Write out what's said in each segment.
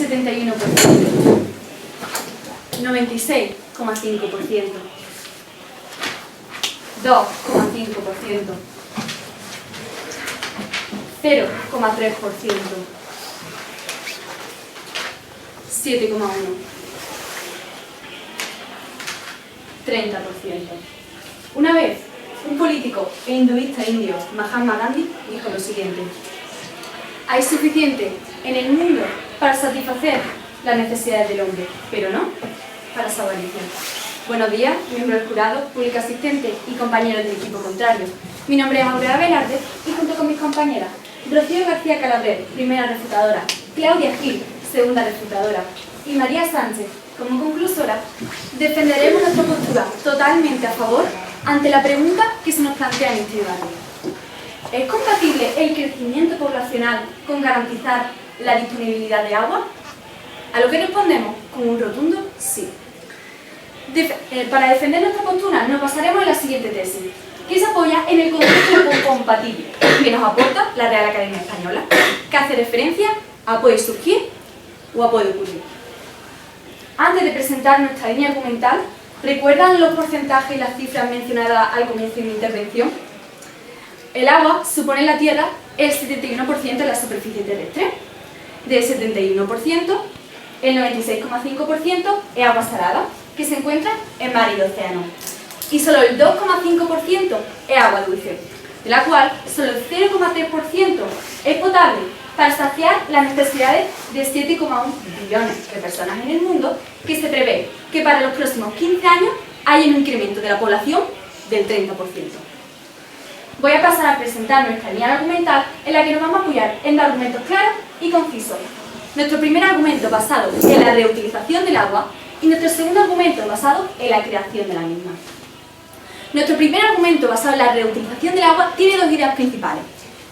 71%, 96,5%, 2,5%, 0,3%, 7,1%, 30%. Una vez, un político e hinduista indio, Mahatma Gandhi, dijo lo siguiente: hay suficiente en el mundo para satisfacer las necesidades del hombre, pero no para su avaricia. Buenos días, miembros del jurado, público asistente y compañeros del equipo contrario. Mi nombre es Aurea Velarde y junto con mis compañeras Rocío García Calabrer, primera refutadora, Claudia Gil, segunda refutadora, y María Sánchez, como conclusora, defenderemos nuestra postura totalmente a favor ante la pregunta que se nos plantea en este debate. ¿Es compatible el crecimiento poblacional con garantizar la disponibilidad de agua? A lo que respondemos con un rotundo sí. Para defender nuestra postura nos basaremos en la siguiente tesis, que se apoya en el concepto compatible que nos aporta la Real Academia Española, que hace referencia a puede surgir o a puede ocurrir. Antes de presentar nuestra línea argumental, ¿recuerdan los porcentajes y las cifras mencionadas al comienzo de mi intervención? El agua supone en la Tierra el 71% de la superficie terrestre. Del 71%, el 96,5% es agua salada, que se encuentra en mar y océano. Y solo el 2,5% es agua dulce, de la cual solo el 0,3% es potable para saciar las necesidades de 7,1 billones de personas en el mundo, que se prevé que para los próximos 15 años haya un incremento de la población del 30%. Voy a pasar a presentar nuestra línea argumental en la que nos vamos a apoyar en dos argumentos claros y concisos. Nuestro primer argumento basado en la reutilización del agua y nuestro segundo argumento basado en la creación de la misma. Nuestro primer argumento basado en la reutilización del agua tiene dos ideas principales.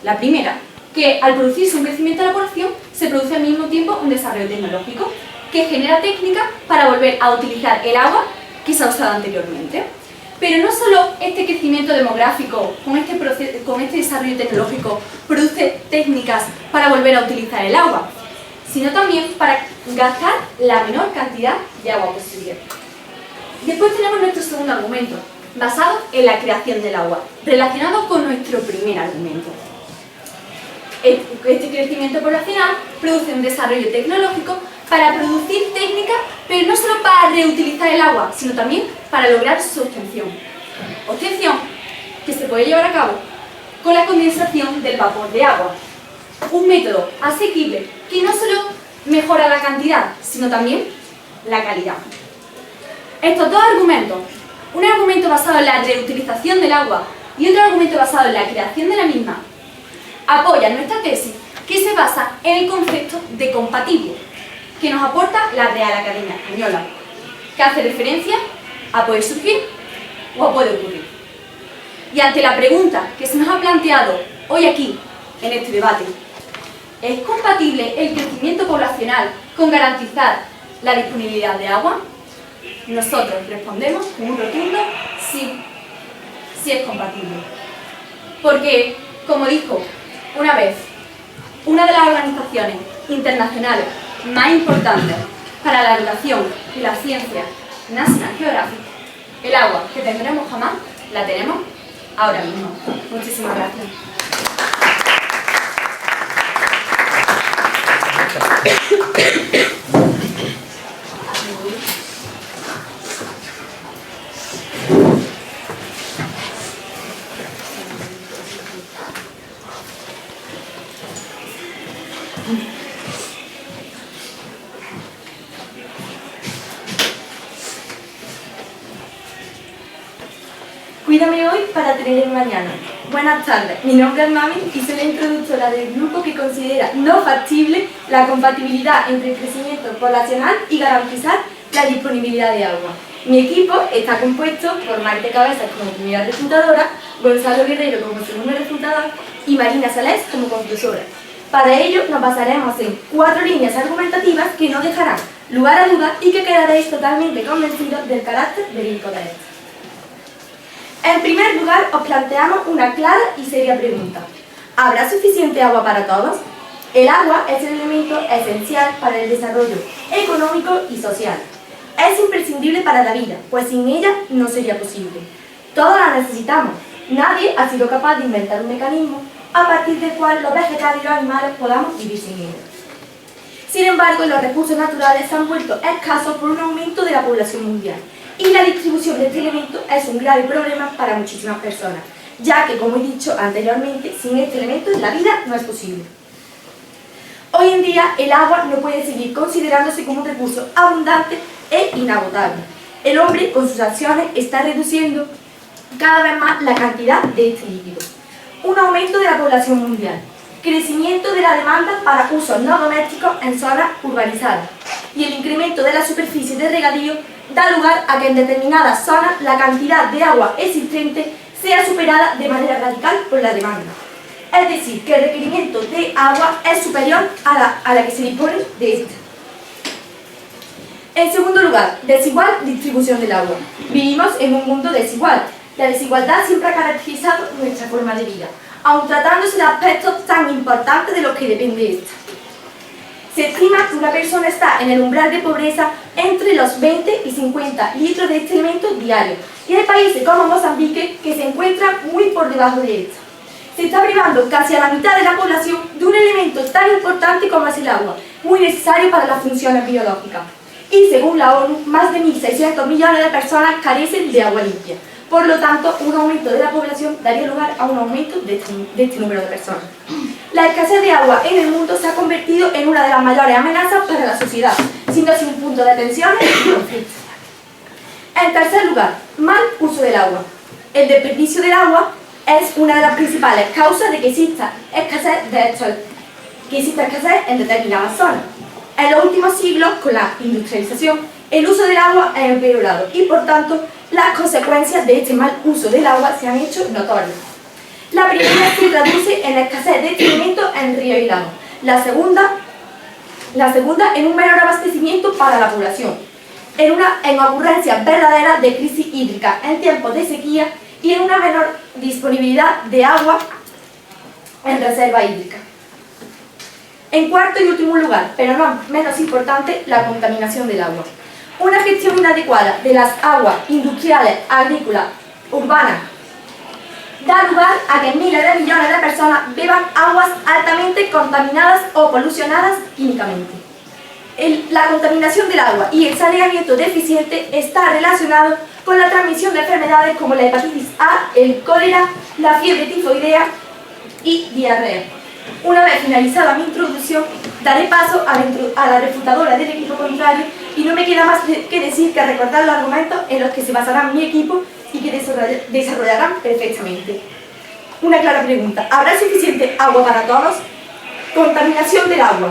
La primera, que al producirse un crecimiento de la población se produce al mismo tiempo un desarrollo tecnológico que genera técnicas para volver a utilizar el agua que se ha usado anteriormente. Pero no solo este crecimiento demográfico con este desarrollo tecnológico produce técnicas para volver a utilizar el agua, sino también para gastar la menor cantidad de agua posible. Después tenemos nuestro segundo argumento, basado en la creación del agua, relacionado con nuestro primer argumento. Este crecimiento poblacional produce un desarrollo tecnológico para producir técnicas, pero no solo para reutilizar el agua, sino también para lograr su obtención. Obtención que se puede llevar a cabo con la condensación del vapor de agua. Un método asequible que no solo mejora la cantidad, sino también la calidad. Estos dos argumentos, un argumento basado en la reutilización del agua y otro argumento basado en la creación de la misma, apoyan nuestra tesis que se basa en el concepto de compatible que nos aporta la Real Academia Española, que hace referencia a puede surgir o a puede ocurrir. Y ante la pregunta que se nos ha planteado hoy aquí, en este debate, ¿es compatible el crecimiento poblacional con garantizar la disponibilidad de agua? Nosotros respondemos con un rotundo sí, sí es compatible. Porque, como dijo una vez una de las organizaciones internacionales más importantes para la educación y la ciencia, National Geographic, el agua que tendremos jamás, la tenemos ahora mismo. Muchísimas gracias. Cuídame hoy para tener el mañana. Buenas tardes, mi nombre es Mami y soy la introductora del grupo que considera no factible la compatibilidad entre el crecimiento poblacional y garantizar la disponibilidad de agua. Mi equipo está compuesto por Maite Cabezas como primera refutadora, Gonzalo Guerrero como segundo refutador y Marina Salés como conclusora. Para ello nos basaremos en 4 líneas argumentativas que no dejarán lugar a dudas y que quedaréis totalmente convencidos del carácter verídico de estas. En primer lugar, os planteamos una clara y seria pregunta. ¿Habrá suficiente agua para todos? El agua es el elemento esencial para el desarrollo económico y social. Es imprescindible para la vida, pues sin ella no sería posible. Todos la necesitamos. Nadie ha sido capaz de inventar un mecanismo a partir del cual los vegetales y los animales podamos vivir sin ella. Sin embargo, los recursos naturales se han vuelto escasos por un aumento de la población mundial, y la distribución de este elemento es un grave problema para muchísimas personas, ya que, como he dicho anteriormente, sin este elemento la vida no es posible. Hoy en día, el agua no puede seguir considerándose como un recurso abundante e inagotable. El hombre, con sus acciones, está reduciendo cada vez más la cantidad de este líquido. Un aumento de la población mundial, crecimiento de la demanda para usos no domésticos en zonas urbanizadas y el incremento de la superficie de regadío da lugar a que en determinadas zonas la cantidad de agua existente sea superada de manera radical por la demanda. Es decir, que el requerimiento de agua es superior a la que se dispone de esta. En segundo lugar, desigual distribución del agua. Vivimos en un mundo desigual. La desigualdad siempre ha caracterizado nuestra forma de vida, aun tratándose de aspectos tan importantes de los que depende esta. Se estima que una persona está en el umbral de pobreza entre los 20 y 50 litros de este elemento diarios, y hay países como Mozambique que se encuentran muy por debajo de esta. Se está privando casi a la mitad de la población de un elemento tan importante como es el agua, muy necesario para las funciones biológicas. Y según la ONU, más de 1.600 millones de personas carecen de agua limpia. Por lo tanto, un aumento de la población daría lugar a un aumento de este número de personas. La escasez de agua en el mundo se ha convertido en una de las mayores amenazas para la sociedad, siendo así un punto de tensiones y conflictos. En tercer lugar, mal uso del agua. El desperdicio del agua es una de las principales causas de que exista escasez en determinadas zonas. En los últimos siglos, con la industrialización, el uso del agua ha empeorado y, por tanto, las consecuencias de este mal uso del agua se han hecho notorias. La primera se traduce en la escasez de este elemento en ríos y lagos. La segunda en un menor abastecimiento para la población, en ocurrencias verdaderas de crisis hídrica en tiempos de sequía y en una menor disponibilidad de agua en reserva hídrica. En cuarto y último lugar, pero no menos importante, la contaminación del agua. Una gestión inadecuada de las aguas industriales, agrícolas, urbanas, da lugar a que miles de millones de personas beban aguas altamente contaminadas o polucionadas químicamente. La contaminación del agua y el saneamiento deficiente está relacionado con la transmisión de enfermedades como la hepatitis A, el cólera, la fiebre tifoidea y diarrea. Una vez finalizada mi introducción, daré paso a la refutadora del equipo contrario y no me queda más que decir que recordar los argumentos en los que se basará mi equipo y que desarrollarán perfectamente. Una clara pregunta: ¿habrá suficiente agua para todos? Contaminación del agua,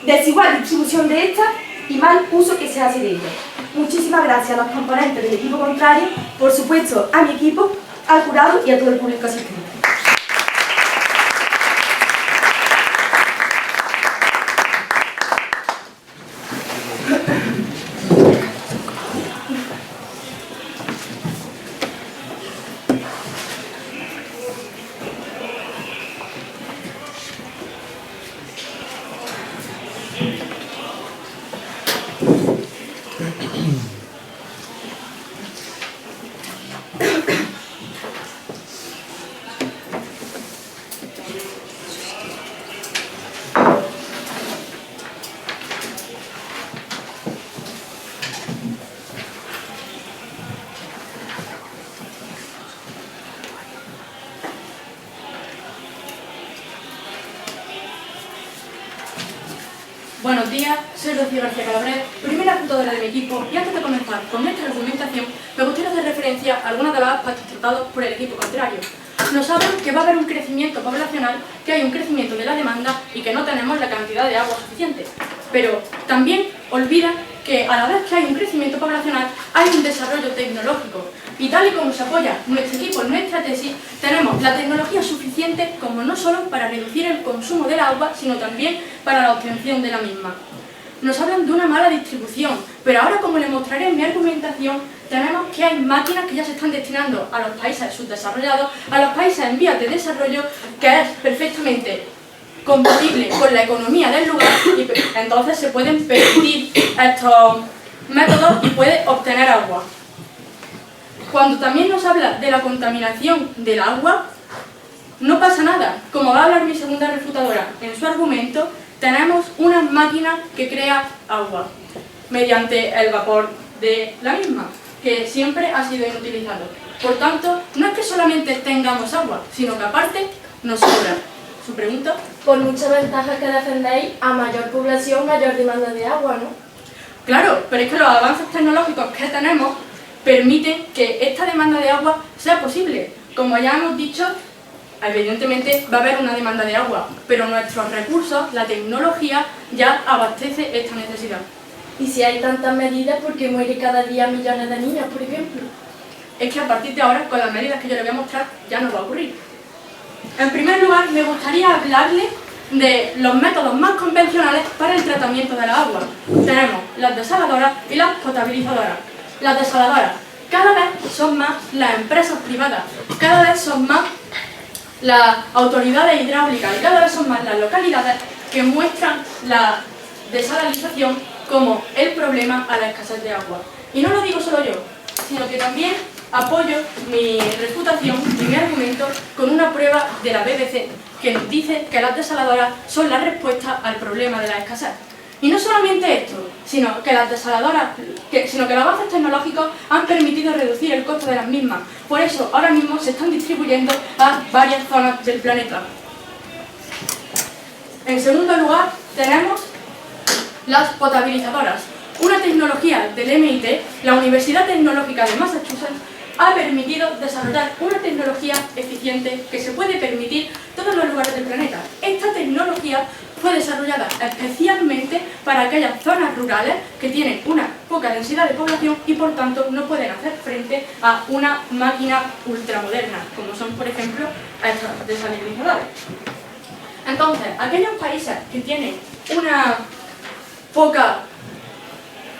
desigual distribución de esta y mal uso que se hace de ella. Muchísimas gracias a los componentes del equipo contrario, por supuesto a mi equipo, al jurado y a todo el público asistente. Buenos días, soy Rocío García Calabres, primera fundadora de mi equipo, y antes de comenzar con nuestra argumentación, me gustaría hacer referencia a algunas de las aspectos tratados por el equipo contrario. Nos hablan que va a haber un crecimiento poblacional, que hay un crecimiento de la demanda y que no tenemos la cantidad de agua suficiente. Pero también olvidan que a la vez que hay un crecimiento poblacional, hay un desarrollo tecnológico. Y tal y como se apoya nuestro equipo en nuestra tesis, tenemos la tecnología suficiente como no solo para reducir el consumo del agua, sino también para la obtención de la misma. Nos hablan de una mala distribución, pero ahora, como les mostraré en mi argumentación, tenemos que hay máquinas que ya se están destinando a los países subdesarrollados, a los países en vías de desarrollo, que es perfectamente compatible con la economía del lugar y entonces se pueden permitir estos métodos y puede obtener agua. Cuando también nos habla de la contaminación del agua, no pasa nada. Como va a hablar mi segunda refutadora en su argumento, tenemos una máquina que crea agua mediante el vapor de la misma, que siempre ha sido inutilizado. Por tanto, no es que solamente tengamos agua, sino que aparte nos sobra. ¿Su pregunta? Por muchas ventajas que defendéis, a mayor población, mayor demanda de agua, ¿no? Claro, pero es que los avances tecnológicos que tenemos permiten que esta demanda de agua sea posible. Como ya hemos dicho, evidentemente va a haber una demanda de agua, pero nuestros recursos, la tecnología, ya abastece esta necesidad. Y si hay tantas medidas, ¿por qué mueren cada día millones de niños, por ejemplo? Es que a partir de ahora, con las medidas que yo le voy a mostrar, ya no va a ocurrir. En primer lugar, me gustaría hablarle de los métodos más convencionales para el tratamiento de la agua. Tenemos las desaladoras y las potabilizadoras. Las desaladoras, cada vez son más las empresas privadas, cada vez son más las autoridades hidráulicas y cada vez son más las localidades que muestran la desalinización como el problema a la escasez de agua. Y no lo digo solo yo, sino que también apoyo mi refutación y mi argumento con una prueba de la BBC que nos dice que las desaladoras son la respuesta al problema de la escasez. Y no solamente esto, sino que las desaladoras, sino que los avances tecnológicos han permitido reducir el costo de las mismas. Por eso, ahora mismo se están distribuyendo a varias zonas del planeta. En segundo lugar, tenemos las potabilizadoras. Una tecnología del MIT, la Universidad Tecnológica de Massachusetts, ha permitido desarrollar una tecnología eficiente que se puede permitir todos los lugares del planeta. Esta tecnología fue desarrollada especialmente para aquellas zonas rurales que tienen una poca densidad de población y por tanto no pueden hacer frente a una máquina ultramoderna, como son por ejemplo estos desalinizadores. Entonces, aquellos países que tienen una poca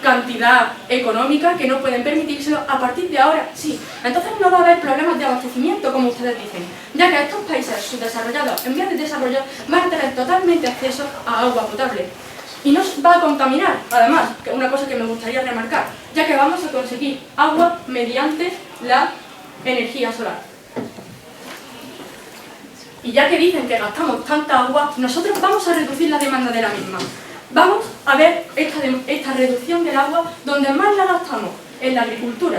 cantidad económica, que no pueden permitírselo, a partir de ahora sí. Entonces no va a haber problemas de abastecimiento, como ustedes dicen, ya que estos países subdesarrollados, en vías de desarrollo, van a tener totalmente acceso a agua potable. Y no va a contaminar, además, que es una cosa que me gustaría remarcar, ya que vamos a conseguir agua mediante la energía solar. Y ya que dicen que gastamos tanta agua, nosotros vamos a reducir la demanda de la misma. Vamos a ver esta reducción del agua donde más la gastamos, en la agricultura.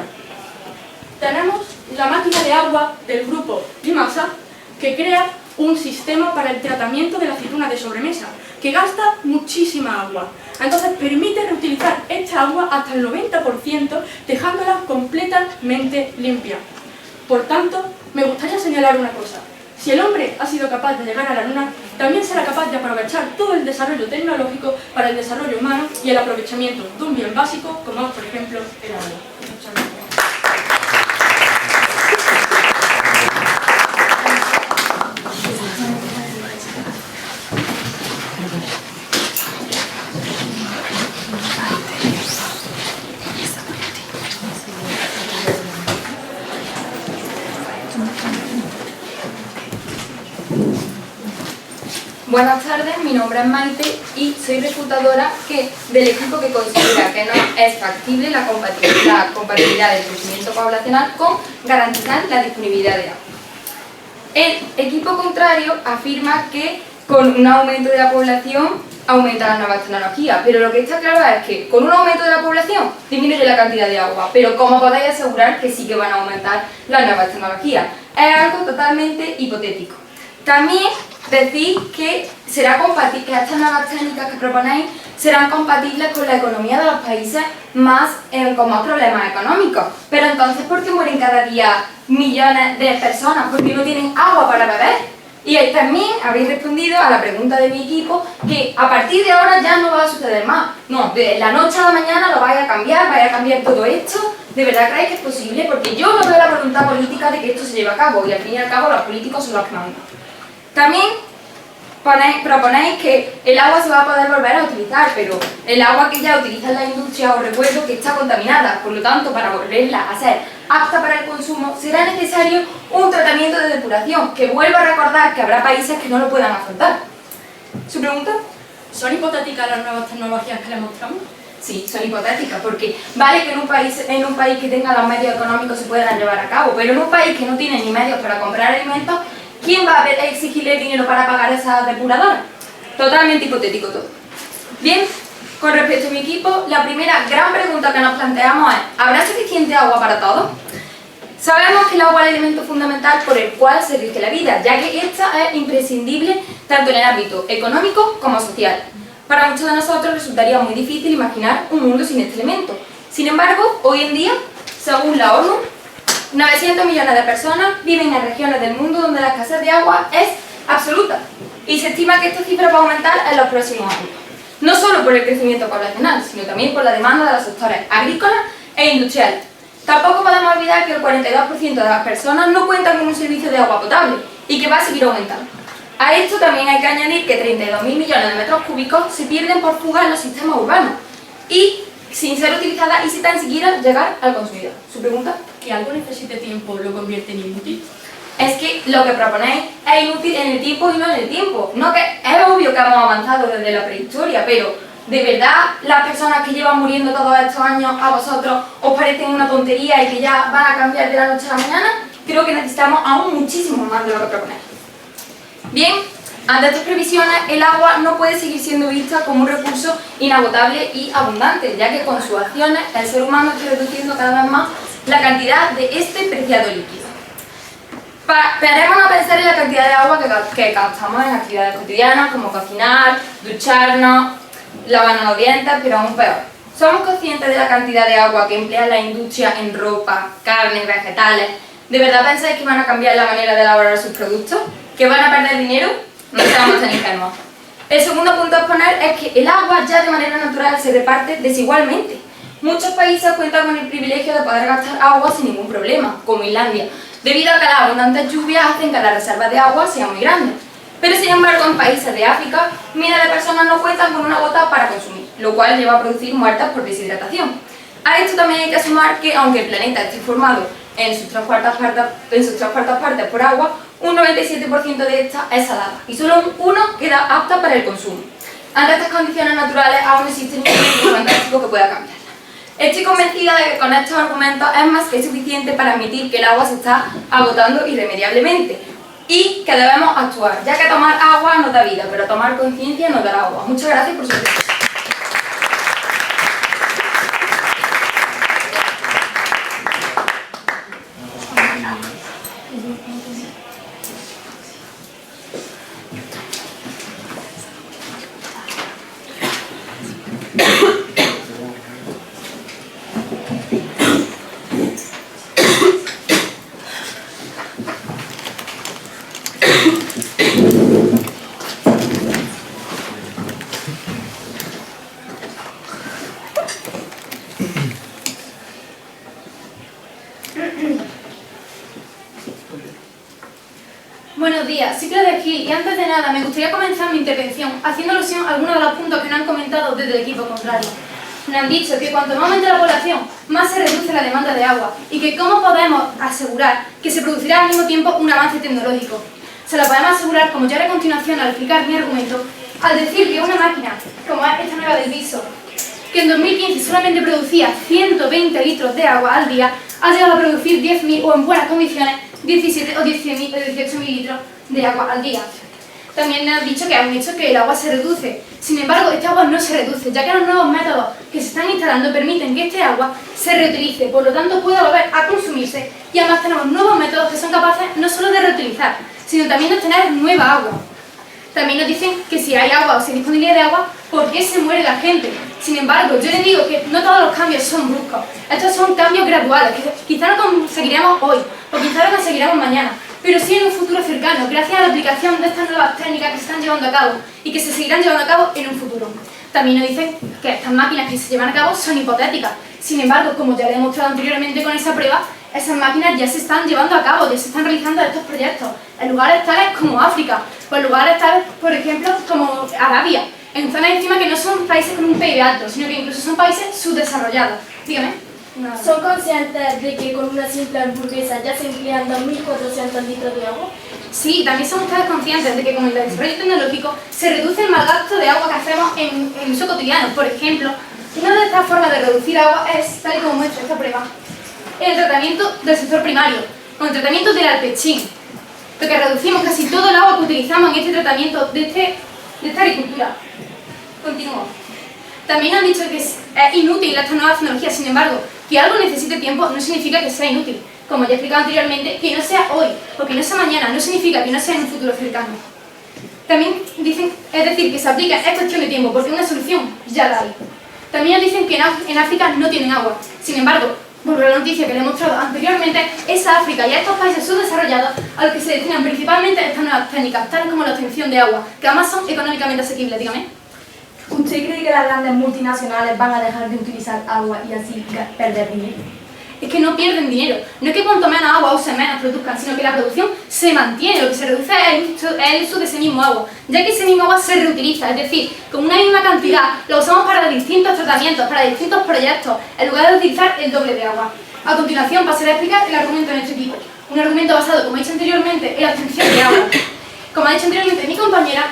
Tenemos la máquina de agua del grupo Dimasa, que crea un sistema para el tratamiento de la aceituna de sobremesa, que gasta muchísima agua. Entonces permite reutilizar esta agua hasta el 90%, dejándola completamente limpia. Por tanto, me gustaría señalar una cosa. Si el hombre ha sido capaz de llegar a la Luna, también será capaz de aprovechar todo el desarrollo tecnológico para el desarrollo humano y el aprovechamiento de un bien básico, como es, por ejemplo, el agua. Muchas gracias. Buenas tardes, mi nombre es Maite y soy refutadora del equipo que considera que no es factible la compatibilidad del crecimiento poblacional con garantizar la disponibilidad de agua. El equipo contrario afirma que con un aumento de la población aumentan las nuevas tecnologías, pero lo que está claro es que con un aumento de la población disminuye la cantidad de agua, pero ¿cómo podéis asegurar que sí que van a aumentar las nuevas tecnologías? Es algo totalmente hipotético. También decís que será compatible, que estas nuevas técnicas que proponéis serán compatibles con la economía de los países con más problemas económicos. Pero entonces, ¿por qué mueren cada día millones de personas? ¿Por qué no tienen agua para beber? Y también habéis respondido a la pregunta de mi equipo que a partir de ahora ya no va a suceder más. No, de la noche a la mañana lo vais a cambiar todo esto. ¿De verdad creéis que es posible? Porque yo no veo la voluntad política de que esto se lleve a cabo y al fin y al cabo los políticos son los que mandan. También proponéis que el agua se va a poder volver a utilizar, pero el agua que ya utiliza la industria os recuerdo que está contaminada, por lo tanto, para volverla a ser apta para el consumo será necesario un tratamiento de depuración, que vuelvo a recordar que habrá países que no lo puedan afrontar. ¿Su pregunta? ¿Son hipotéticas las nuevas tecnologías que le mostramos? Sí, son hipotéticas, porque vale que en un país que tenga los medios económicos se puedan llevar a cabo, pero en un país que no tiene ni medios para comprar alimentos, ¿quién va a exigirle dinero para pagar esas depuradoras? Totalmente hipotético todo. Bien, con respecto a mi equipo, la primera gran pregunta que nos planteamos es: ¿habrá suficiente agua para todos? Sabemos que el agua es el elemento fundamental por el cual se rige la vida, ya que esta es imprescindible tanto en el ámbito económico como social. Para muchos de nosotros resultaría muy difícil imaginar un mundo sin este elemento. Sin embargo, hoy en día, según la ONU, 900 millones de personas viven en regiones del mundo donde la escasez de agua es absoluta, y se estima que esta cifra va a aumentar en los próximos años. No solo por el crecimiento poblacional, sino también por la demanda de los sectores agrícolas e industriales. Tampoco podemos olvidar que el 42% de las personas no cuentan con un servicio de agua potable y que va a seguir aumentando. A esto también hay que añadir que 32.000 millones de metros cúbicos se pierden por fuga en los sistemas urbanos y sin ser utilizadas y sin tan siquiera llegar al consumidor. ¿Su pregunta? ¿Que algo necesite tiempo lo convierte en inútil? Es que lo que proponéis es inútil en el tiempo y no en el tiempo. No, que es obvio que hemos avanzado desde la prehistoria, pero ¿de verdad las personas que llevan muriendo todos estos años a vosotros os parecen una tontería y que ya van a cambiar de la noche a la mañana? Creo que necesitamos aún muchísimo más de lo que proponéis. Bien, ante estas previsiones, el agua no puede seguir siendo vista como un recurso inagotable y abundante, ya que con sus acciones el ser humano está reduciendo cada vez más la cantidad de este preciado líquido. Paremos a pensar en la cantidad de agua que gastamos en actividades cotidianas como cocinar, ducharnos, lavarnos los dientes, pero aún peor. ¿Somos conscientes de la cantidad de agua que emplea la industria en ropa, carnes, vegetales? ¿De verdad pensáis que van a cambiar la manera de elaborar sus productos? ¿Que van a perder dinero? No seamos tan ingenuos. El segundo punto a exponer es que el agua ya de manera natural se reparte desigualmente. Muchos países cuentan con el privilegio de poder gastar agua sin ningún problema, como Islandia, debido a que las abundantes lluvias hacen que las reservas de agua sean muy grandes. Pero sin embargo, en países de África, miles de personas no cuentan con una gota para consumir, lo cual lleva a producir muertes por deshidratación. A esto también hay que sumar que, aunque el planeta esté formado en sus tres cuartas partes por agua, un 97% de esta es salada y solo un 1% queda apta para el consumo. Ante estas condiciones naturales aún existe ningún mecanismo fantástico que pueda cambiarlas. Estoy convencida de que con estos argumentos es más que suficiente para admitir que el agua se está agotando irremediablemente y que debemos actuar, ya que tomar agua nos da vida, pero tomar conciencia nos da agua. Muchas gracias por su atención. Buenos días, soy Claudia Gil y antes de nada me gustaría comenzar mi intervención haciendo alusión a algunos de los puntos que nos han comentado desde el equipo contrario. Nos han dicho que cuanto más aumente la población, más se reduce la demanda de agua y que cómo podemos asegurar que se producirá al mismo tiempo un avance tecnológico. Se lo podemos asegurar, como ya haré a continuación al explicar mi argumento, al decir que una máquina, como es esta nueva del Viso, que en 2015 solamente producía 120 litros de agua al día, ha llegado a producir 10.000 o en buenas condiciones 17 o 18.000 litros de agua al día. También nos han dicho que es un hecho que el agua se reduce. Sin embargo, este agua no se reduce, ya que los nuevos métodos que se están instalando permiten que este agua se reutilice, por lo tanto pueda volver a consumirse, y además tenemos nuevos métodos que son capaces no solo de reutilizar, sino también de obtener nueva agua. También nos dicen que si hay agua o si hay disponibilidad de agua, ¿por qué se muere la gente? Sin embargo, yo les digo que no todos los cambios son bruscos. Estos son cambios graduales, que quizá no conseguiremos hoy, o quizá no conseguiremos mañana, pero sí en un futuro cercano, gracias a la aplicación de estas nuevas técnicas que se están llevando a cabo y que se seguirán llevando a cabo en un futuro. También nos dicen que estas máquinas que se llevan a cabo son hipotéticas. Sin embargo, como ya le he demostrado anteriormente con esa prueba, esas máquinas ya se están llevando a cabo, ya se están realizando estos proyectos en lugares tales como África, o en lugares tales, por ejemplo, como Arabia, en zonas encima que no son países con un PIB alto, sino que incluso son países subdesarrollados. Dígame. Nada. ¿Son conscientes de que con una simple hamburguesa ya se emplean 2.400 litros de agua? Sí, también son ustedes conscientes de que con el desarrollo tecnológico se reduce el mal gasto de agua que hacemos en uso cotidiano. Por ejemplo, una de estas formas de reducir agua es, tal y como muestra esta prueba, el tratamiento del sector primario, con el tratamiento del alpechín, porque reducimos casi todo el agua que utilizamos en este tratamiento de esta agricultura. Continúo. También han dicho que es inútil esta nueva tecnología, sin embargo, que algo necesite tiempo no significa que sea inútil. Como ya he explicado anteriormente, que no sea hoy o que no sea mañana no significa que no sea en un futuro cercano. También dicen, es decir, que se aplica, es cuestión de tiempo, porque una solución ya la hay. También nos dicen que en África no tienen agua. Sin embargo, por la noticia que le he mostrado anteriormente, es a África y a estos países subdesarrollados a los que se destinan principalmente estas nuevas técnicas, tales como la obtención de agua, que además son económicamente asequibles, dígame. ¿Usted cree que las grandes multinacionales van a dejar de utilizar agua y así perder dinero? Es que no pierden dinero. No es que cuanto menos agua usen, menos produzcan, sino que la producción se mantiene. Lo que se reduce es el uso de ese mismo agua, ya que ese mismo agua se reutiliza, es decir, con una misma cantidad lo usamos para distintos tratamientos, para distintos proyectos, en lugar de utilizar el doble de agua. A continuación pasaré a explicar el argumento de nuestro equipo. Un argumento basado, como he dicho anteriormente, en la obtención de agua. Como ha dicho anteriormente mi compañera,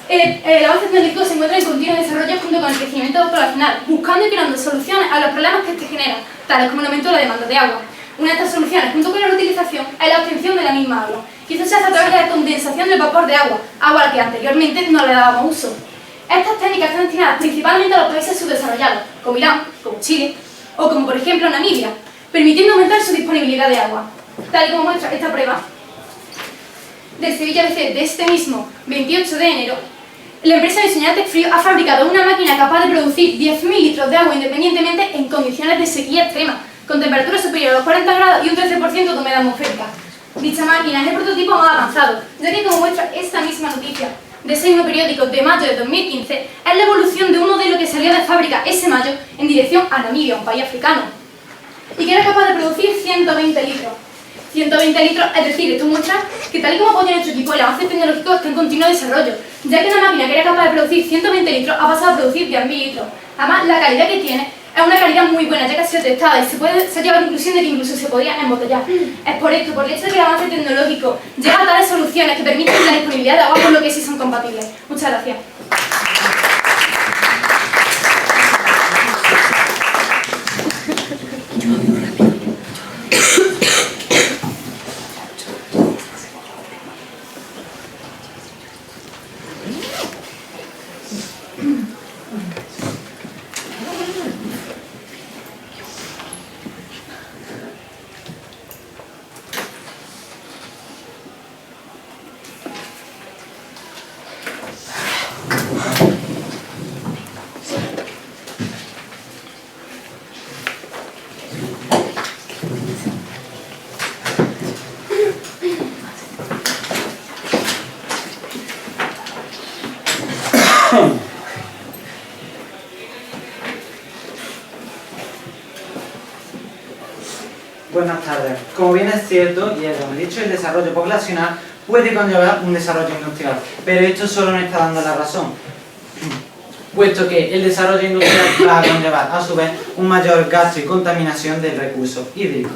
el avance tecnológico se encuentra en continuo desarrollo junto con el crecimiento poblacional, buscando y creando soluciones a los problemas que este genera, tales como el aumento de la demanda de agua. Una de estas soluciones, junto con la reutilización, es la obtención de la misma agua, y esto se hace a través de la condensación del vapor de agua, agua a la que anteriormente no le dábamos uso. Estas técnicas están destinadas principalmente a los países subdesarrollados, como Irán, como Chile, o como por ejemplo Namibia, permitiendo aumentar su disponibilidad de agua, tal y como muestra esta prueba. Del Sevilla BC de este mismo 28 de enero, la empresa diseñada Tecfrio ha fabricado una máquina capaz de producir 10.000 litros de agua independientemente en condiciones de sequía extrema, con temperaturas superiores a los 40 grados y un 13% de humedad atmosférica. Dicha máquina es el prototipo más avanzado, ya que como muestra esta misma noticia de ese mismo periódico de mayo de 2015, es la evolución de un modelo que salió de fábrica ese mayo en dirección a Namibia, un país africano, y que era capaz de producir 120 litros. 120 litros, es decir, esto muestra que tal y como apoya nuestro equipo, el avance tecnológico está en continuo desarrollo, ya que una máquina que era capaz de producir 120 litros ha pasado a producir 10.000 litros. Además, la calidad que tiene es una calidad muy buena, ya que ha sido testada y se ha llegado a la conclusión de que incluso se podría embotellar. Es por esto, por el hecho de que el avance tecnológico llega a tales soluciones que permiten la disponibilidad de agua, por lo que sí son compatibles. Muchas gracias. Buenas tardes. Como bien es cierto, y es lo dicho, el desarrollo poblacional puede conllevar un desarrollo industrial, pero esto solo nos está dando la razón, puesto que el desarrollo industrial va a conllevar a su vez un mayor gasto y contaminación del recurso hídrico.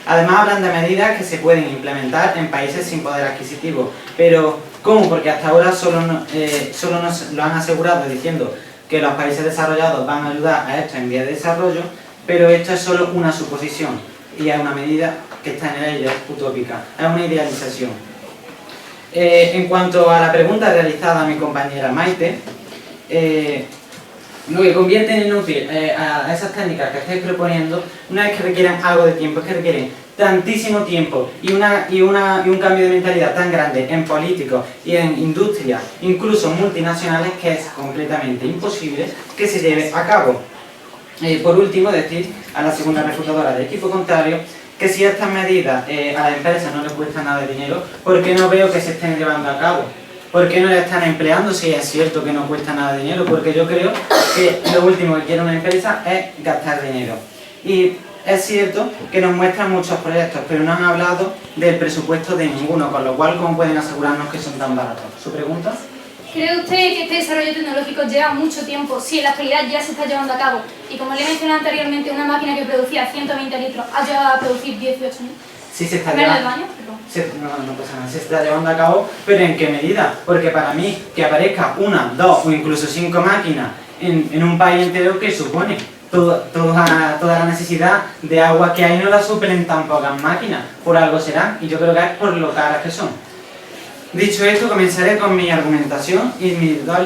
Además hablan de medidas que se pueden implementar en países sin poder adquisitivo, pero ¿cómo? Porque hasta ahora solo nos lo han asegurado diciendo que los países desarrollados van a ayudar a esto en vía de desarrollo, pero esto es solo una suposición y es una medida que está en ello, es utópica, es una idealización. En cuanto a la pregunta realizada a mi compañera Maite, lo que convierte en inútil a esas técnicas que estáis proponiendo, una vez que requieren algo de tiempo, es que requieren tantísimo tiempo y un cambio de mentalidad tan grande en políticos y en industrias, incluso multinacionales, que es completamente imposible que se lleve a cabo. Por último, decir a la segunda refutadora del equipo contrario que si estas medidas a las empresas no les cuestan nada de dinero, ¿por qué no veo que se estén llevando a cabo? ¿Por qué no le están empleando si es cierto que no cuesta nada de dinero? Porque yo creo que lo último que quiere una empresa es gastar dinero. Y es cierto que nos muestran muchos proyectos, pero no han hablado del presupuesto de ninguno, con lo cual, ¿cómo pueden asegurarnos que son tan baratos? ¿Su pregunta? ¿Cree usted que este desarrollo tecnológico lleva mucho tiempo si en la actualidad ya se está llevando a cabo? Y como le he mencionado anteriormente, una máquina que producía 120 litros ha llegado a producir 18.000. Sí, se está ¿Menos llevando. del baño? Perdón. No pasa nada, se está llevando a cabo, pero ¿en qué medida? Porque para mí, que aparezca una, dos o incluso 5 máquinas en un país entero, ¿qué supone? Toda la necesidad de agua que hay no la suplen tan pocas máquinas, por algo será, y yo creo que es por lo caras que son. Dicho esto, comenzaré con mi argumentación y mis dos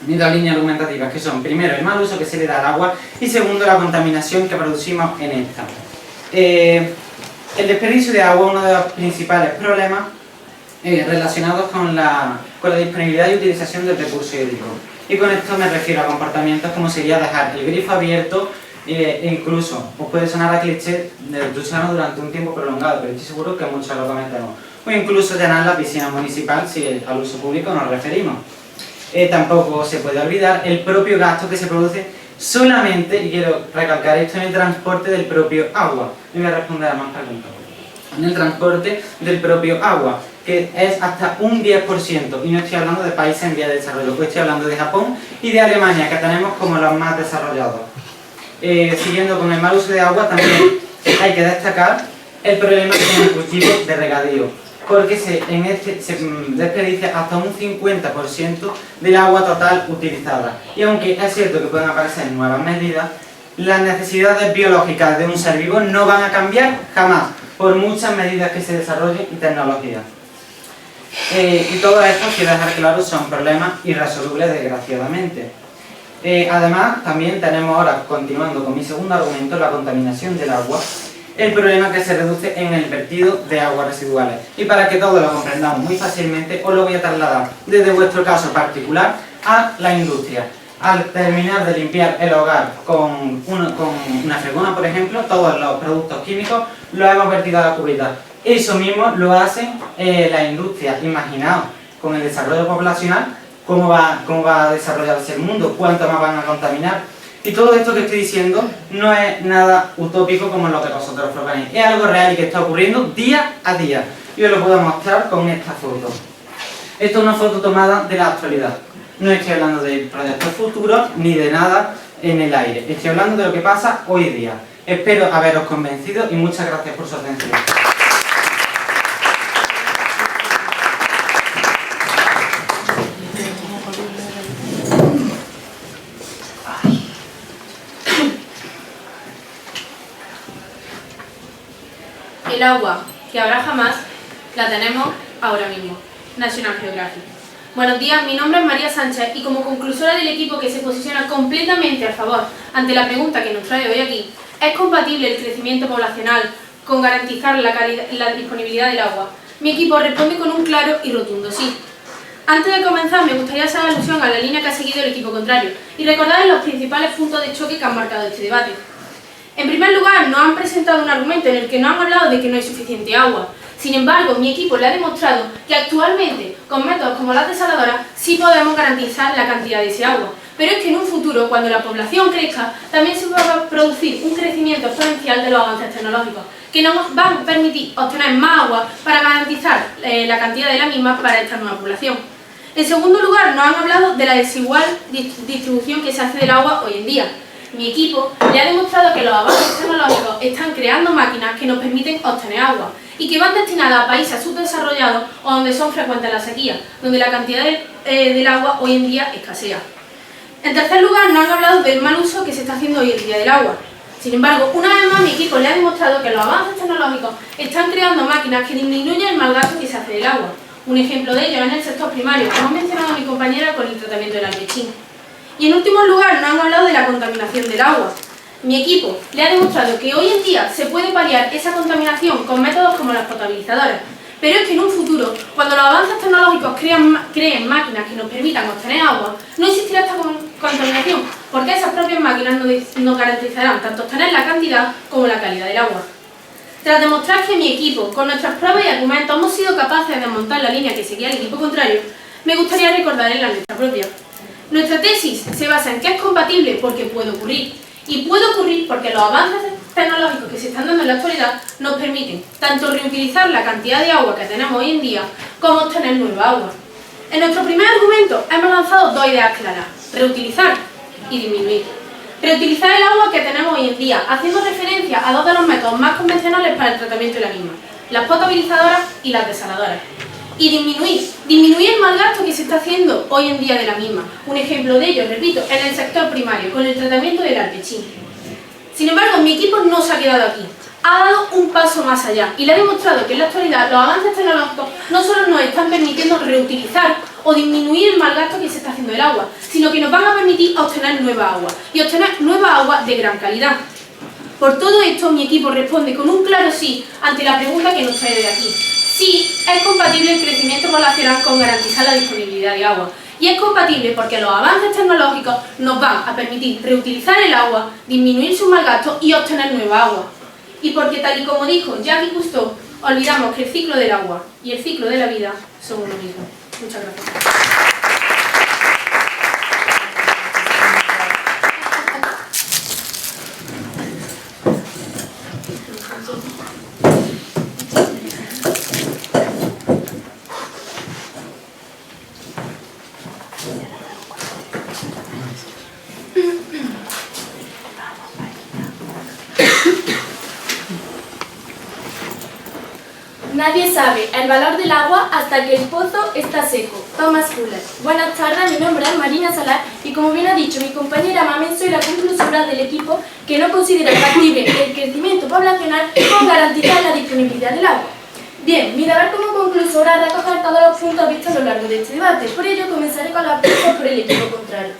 líneas argumentativas, que son, primero, el mal uso que se le da al agua y segundo, la contaminación que producimos en esta. El desperdicio de agua es uno de los principales problemas relacionados con la disponibilidad y utilización del recurso hídrico. Y con esto me refiero a comportamientos como sería dejar el grifo abierto e incluso, os puede sonar a cliché de ducharnos durante un tiempo prolongado, pero estoy seguro que muchos lo cometemos. O incluso llenar la piscina municipal si al uso público nos referimos. Tampoco se puede olvidar el propio gasto que se produce solamente, y quiero recalcar esto, en el transporte del propio agua. Y voy a responder a más preguntas. En el transporte del propio agua, que es hasta un 10%, y no estoy hablando de países en vía de desarrollo, pues estoy hablando de Japón y de Alemania, que tenemos como los más desarrollados. Siguiendo con el mal uso de agua, también hay que destacar el problema que tiene el cultivo de regadío, porque se desperdicia hasta un 50% del agua total utilizada. Y aunque es cierto que pueden aparecer nuevas medidas, las necesidades biológicas de un ser vivo no van a cambiar jamás, por muchas medidas que se desarrollen y tecnologías. Y todo esto, quiero dejar claro, son problemas irresolubles, desgraciadamente. Además, también tenemos ahora, continuando con mi segundo argumento, la contaminación del agua, el problema que se reduce en el vertido de aguas residuales. Y para que todos lo comprendamos muy fácilmente, os lo voy a trasladar desde vuestro caso particular a la industria. Al terminar de limpiar el hogar con una fregona, por ejemplo, todos los productos químicos los hemos vertido a la cubeta. Eso mismo lo hacen la industria. Imaginaos, con el desarrollo poblacional, cómo va a desarrollarse el mundo, cuánto más van a contaminar. Y todo esto que estoy diciendo no es nada utópico como lo que vosotros proponéis. Es algo real y que está ocurriendo día a día. Y os lo puedo mostrar con esta foto. Esto es una foto tomada de la actualidad. No estoy hablando de proyectos futuros ni de nada en el aire. Estoy hablando de lo que pasa hoy día. Espero haberos convencido y muchas gracias por su atención. El agua que habrá jamás la tenemos ahora mismo. National Geographic. Buenos días, mi nombre es María Sánchez y como conclusora del equipo que se posiciona completamente a favor ante la pregunta que nos trae hoy aquí, ¿es compatible el crecimiento poblacional con garantizar la disponibilidad del agua? Mi equipo responde con un claro y rotundo sí. Antes de comenzar, me gustaría hacer alusión a la línea que ha seguido el equipo contrario y recordarles los principales puntos de choque que han marcado este debate. En primer lugar, nos han presentado un argumento en el que nos han hablado de que no hay suficiente agua. Sin embargo, mi equipo le ha demostrado que actualmente, con métodos como las desaladoras, sí podemos garantizar la cantidad de ese agua. Pero es que en un futuro, cuando la población crezca, también se va a producir un crecimiento exponencial de los avances tecnológicos, que nos van a permitir obtener más agua para garantizar la cantidad de la misma para esta nueva población. En segundo lugar, nos han hablado de la desigual distribución que se hace del agua hoy en día. Mi equipo le ha demostrado que los avances tecnológicos están creando máquinas que nos permiten obtener agua y que van destinadas a países subdesarrollados o donde son frecuentes las sequías, donde la cantidad del agua hoy en día escasea. En tercer lugar, nos han hablado del mal uso que se está haciendo hoy en día del agua. Sin embargo, una vez más mi equipo le ha demostrado que los avances tecnológicos están creando máquinas que disminuyen el mal gasto que se hace del agua. Un ejemplo de ello es en el sector primario, como ha mencionado mi compañera con el tratamiento del albechín. Y en último lugar, nos han hablado de la contaminación del agua. Mi equipo le ha demostrado que hoy en día se puede paliar esa contaminación con métodos como las potabilizadoras, pero es que en un futuro, cuando los avances tecnológicos creen máquinas que nos permitan obtener agua, no existirá esta contaminación, porque esas propias máquinas nos garantizarán tanto obtener la cantidad como la calidad del agua. Tras demostrar que mi equipo, con nuestras pruebas y argumentos, hemos sido capaces de desmontar la línea que seguía el equipo contrario, me gustaría recordarles la nuestra propia. Nuestra tesis se basa en que es compatible porque puede ocurrir, y puede ocurrir porque los avances tecnológicos que se están dando en la actualidad nos permiten tanto reutilizar la cantidad de agua que tenemos hoy en día como obtener nueva agua. En nuestro primer argumento hemos lanzado dos ideas claras: reutilizar y disminuir. Reutilizar el agua que tenemos hoy en día, haciendo referencia a dos de los métodos más convencionales para el tratamiento de la misma, las potabilizadoras y las desaladoras. Y disminuir el mal gasto que se está haciendo hoy en día de la misma. Un ejemplo de ello, repito, en el sector primario, con el tratamiento del alpechín. Sin embargo, mi equipo no se ha quedado aquí. Ha dado un paso más allá y le ha demostrado que en la actualidad los avances tecnológicos no solo nos están permitiendo reutilizar o disminuir el mal gasto que se está haciendo del agua, sino que nos van a permitir obtener nueva agua y obtener nueva agua de gran calidad. Por todo esto, mi equipo responde con un claro sí ante la pregunta que nos trae de aquí. Sí, es compatible el crecimiento poblacional con garantizar la disponibilidad de agua. Y es compatible porque los avances tecnológicos nos van a permitir reutilizar el agua, disminuir su mal gasto y obtener nueva agua. Y porque, tal y como dijo Jacques Cousteau, olvidamos que el ciclo del agua y el ciclo de la vida son uno mismo. Muchas gracias. Nadie sabe el valor del agua hasta que el pozo está seco. Thomas Fuller. Buenas tardes, mi nombre es Marina Salar y como bien ha dicho mi compañera Mamen, soy la conclusora del equipo que no considera factible el crecimiento poblacional con garantizar la disponibilidad del agua. Bien, mi deber como conclusora es recoger todos los puntos vistos a lo largo de este debate, por ello comenzaré con las voces por el equipo contrario.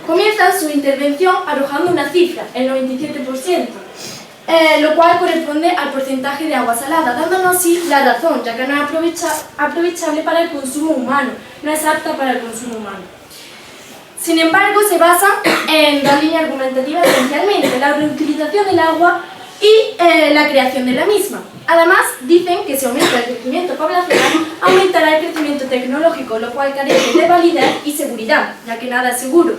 Comienza su intervención arrojando una cifra, el 97%. Lo cual corresponde al porcentaje de agua salada, dándonos así la razón, ya que no es aprovechable para el consumo humano, no es apta para el consumo humano. Sin embargo, se basan en dos líneas argumentativas esencialmente, la reutilización del agua y la creación de la misma. Además, dicen que si aumenta el crecimiento poblacional, aumentará el crecimiento tecnológico, lo cual carece de validez y seguridad, ya que nada es seguro.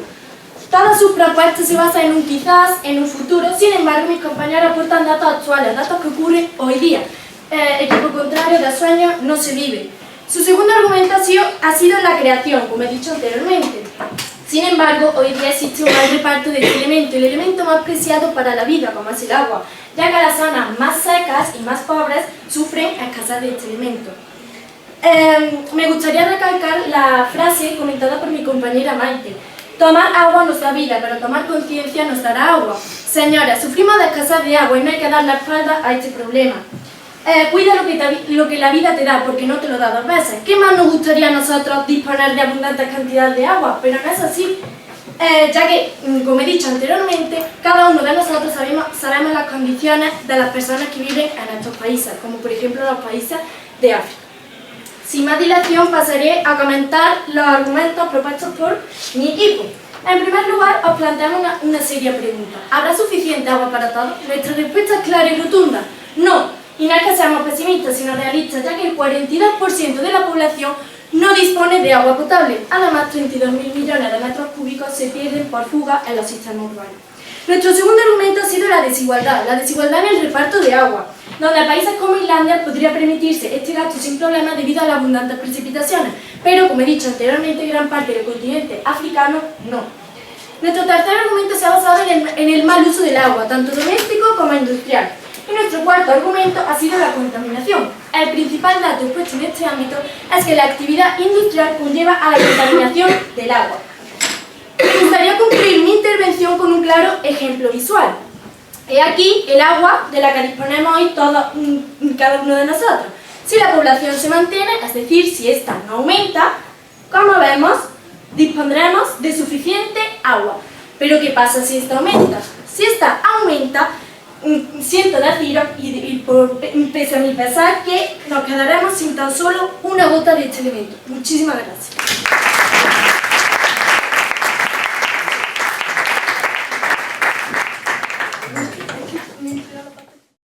Todas sus propuestas se basan en un quizás, en un futuro, sin embargo mis compañeros aportan datos actuales, datos que ocurren hoy día. Equipo contrario, de sueños no se vive. Su segundo argumento ha sido la creación, como he dicho anteriormente. Sin embargo, hoy día existe un mal reparto de este elemento, el elemento más preciado para la vida, como es el agua, ya que las zonas más secas y más pobres sufren escasez de este elemento. Me gustaría recalcar la frase comentada por mi compañera Maite. Tomar agua nos da vida, pero tomar conciencia nos dará agua. Señoras, sufrimos de escasez de agua y no hay que dar la espalda a este problema. Cuida lo que la vida te da, porque no te lo da dos veces. ¿Qué más nos gustaría a nosotros disponer de abundantes cantidades de agua? Pero no es así, ya que, como he dicho anteriormente, cada uno de nosotros sabemos las condiciones de las personas que viven en estos países, como por ejemplo los países de África. Sin más dilación pasaré a comentar los argumentos propuestos por mi equipo. En primer lugar, os planteamos una seria pregunta. ¿Habrá suficiente agua para todos? Nuestra respuesta es clara y rotunda. No, y no es que seamos pesimistas, sino realistas, ya que el 42% de la población no dispone de agua potable. Además, 32.000 millones de metros cúbicos se pierden por fuga en los sistemas urbanos. Nuestro segundo argumento ha sido la desigualdad en el reparto de agua, donde países como Islandia podría permitirse este gasto sin problema debido a las abundantes precipitaciones, pero como he dicho anteriormente, gran parte del continente africano no. Nuestro tercer argumento se ha basado en el mal uso del agua, tanto doméstico como industrial. Y nuestro cuarto argumento ha sido la contaminación. El principal dato expuesto en este ámbito es que la actividad industrial conlleva a la contaminación del agua. Me gustaría concluir mi intervención con un claro ejemplo visual. He aquí el agua de la que disponemos hoy cada uno de nosotros. Si la población se mantiene, es decir, si esta no aumenta, como vemos, dispondremos de suficiente agua. Pero ¿qué pasa si esta aumenta? Si esta aumenta, siento deciros, y pese a mi pesar, que nos quedaremos sin tan solo una gota de este elemento. Muchísimas gracias.